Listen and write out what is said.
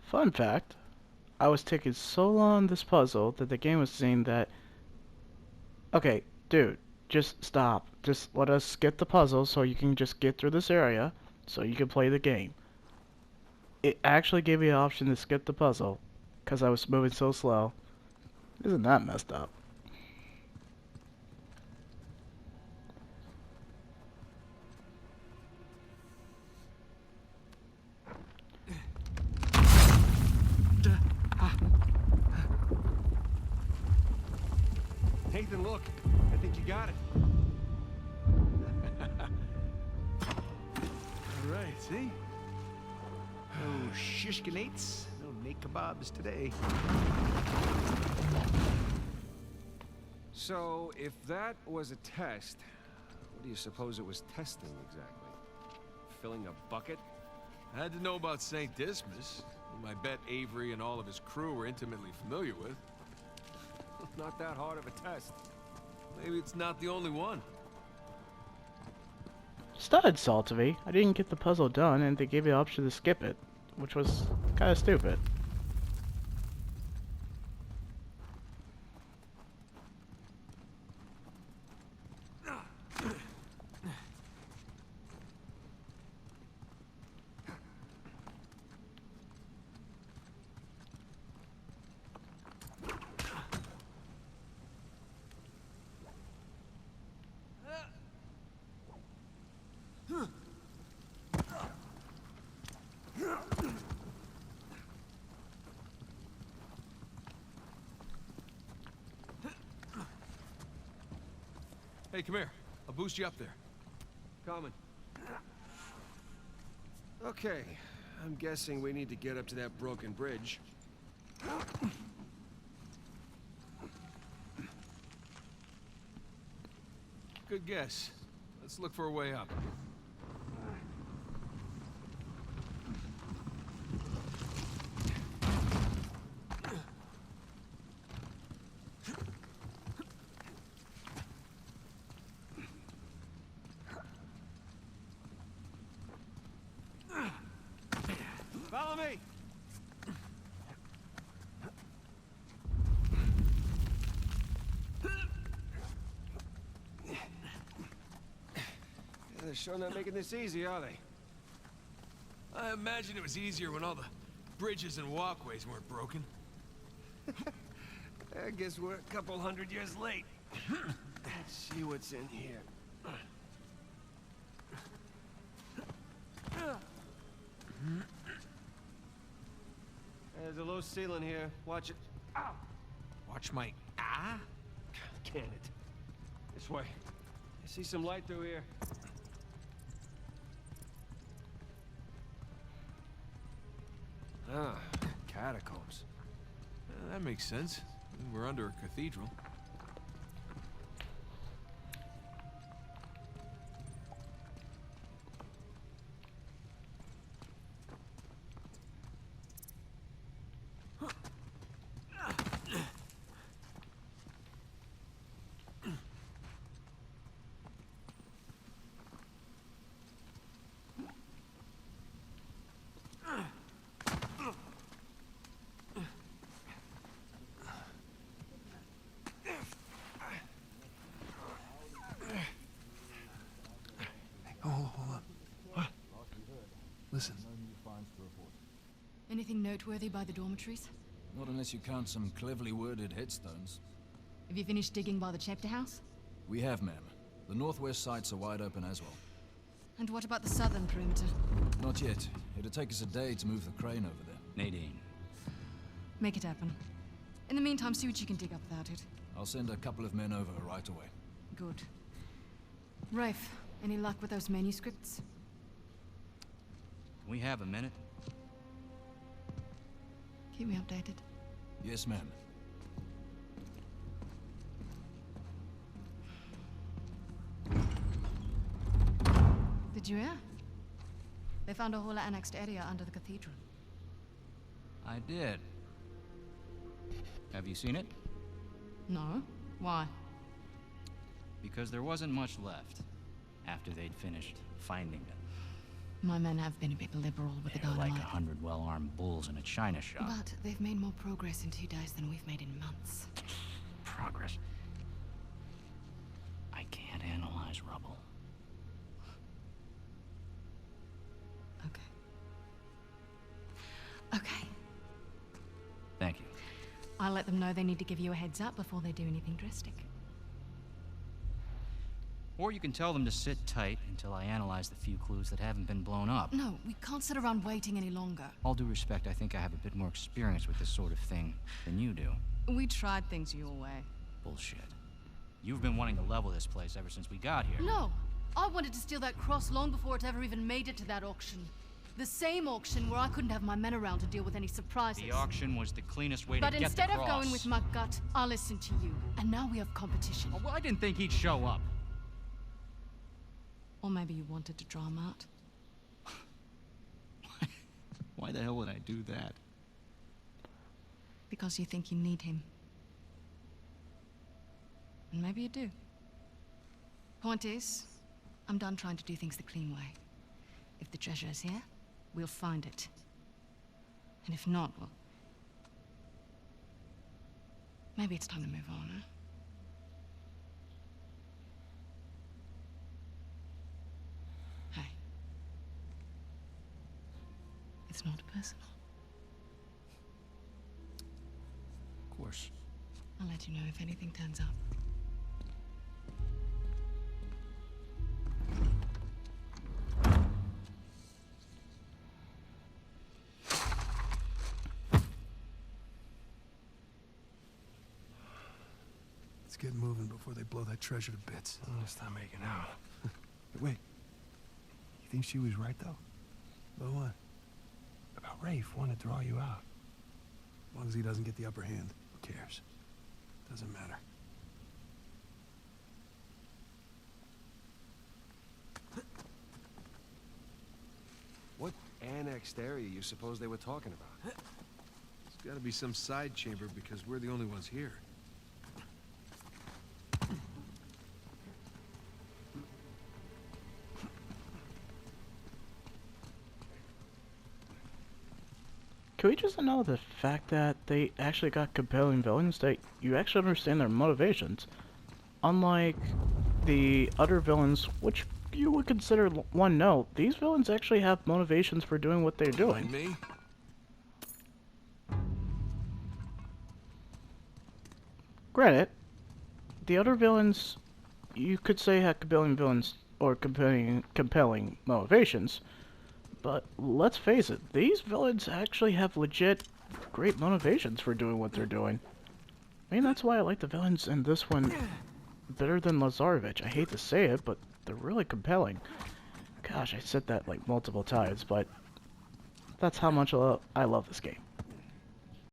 Fun fact, I was taking so long on this puzzle that the game was saying that, okay, dude, just stop. Just let us skip the puzzle so you can just get through this area so you can play the game. It actually gave me the option to skip the puzzle because I was moving so slow. Isn't that messed up? Nathan, look. I think you got it. All right, see? No shishkinates, no Nate kebabs today. So, if that was a test, what do you suppose it was testing exactly? Filling a bucket? I had to know about St. Dismas, whom I bet Avery and all of his crew were intimately familiar with. Not that hard of a test. Maybe it's not the only one. Stud salt to me. I didn't get the puzzle done and they gave me the option to skip it, which was kind of stupid. Hey, come here. I'll boost you up there. Coming. Okay, I'm guessing we need to get up to that broken bridge. Good guess. Let's look for a way up. Follow me! They're sure not making this easy, are they? I imagine it was easier when all the bridges and walkways weren't broken. I guess we're a couple hundred years late. Let's see what's in here. There's a low ceiling here. Watch it. Ow! Watch my ah? Can it? This way. I see some light through here. Ah, catacombs. That makes sense. We're under a cathedral. Hold on. What? Listen. Anything noteworthy by the dormitories? Not unless you count some cleverly worded headstones. Have you finished digging by the chapter house? We have, ma'am. The northwest sites are wide open as well. And what about the southern perimeter? Not yet. It'll take us a day to move the crane over there. Nadine. Make it happen. In the meantime, see what you can dig up without it. I'll send a couple of men over right away. Good. Rafe, any luck with those manuscripts? We have a minute. Keep me updated. Yes, ma'am. Did you hear? They found a whole annexed area under the cathedral. I did. Have you seen it? No? Why? Because there wasn't much left after they'd finished finding it. My men have been a bit liberal with the They're like dynamite. 100 well-armed bulls in a china shop. But they've made more progress in 2 days than we've made in months. Progress. I can't analyze rubble. Okay. Okay. Thank you. I'll let them know they need to give you a heads up before they do anything drastic. Or you can tell them to sit tight until I analyze the few clues that haven't been blown up. No, we can't sit around waiting any longer. All due respect, I think I have a bit more experience with this sort of thing than you do. We tried things your way. Bullshit. You've been wanting to level this place ever since we got here. No! I wanted to steal that cross long before it ever even made it to that auction. The same auction where I couldn't have my men around to deal with any surprises. The auction was the cleanest way But to get the instead cross. of going with my gut, I listened to you. And now we have competition. Oh, well, I didn't think he'd show up. Or maybe you wanted to draw him out. Why the hell would I do that? Because you think you need him. And maybe you do. Point is, I'm done trying to do things the clean way. If the treasure is here, we'll find it. And if not, well... maybe it's time to move on, huh? Hey. It's not personal. Of course. I'll let you know if anything turns up. Let's get moving before they blow that treasure to bits. Stop making out. Wait. You think she was right, though? About what? About Rafe wanting to draw you out. As long as he doesn't get the upper hand. Who cares? Doesn't matter. What annexed area you suppose they were talking about? It's gotta be some side chamber because we're the only ones here. Can we just know the fact that they actually got compelling villains, that you actually understand their motivations? Unlike the other villains, which you would consider one note, these villains actually have motivations for doing what they're doing. Mind me? Granted, the other villains, you could say have compelling villains or compelling motivations, but let's face it, these villains actually have legit great motivations for doing what they're doing. I mean, that's why I like the villains in this one better than Lazarevich. I hate to say it, but they're really compelling. Gosh, I said that like multiple times, but that's how much I love this game.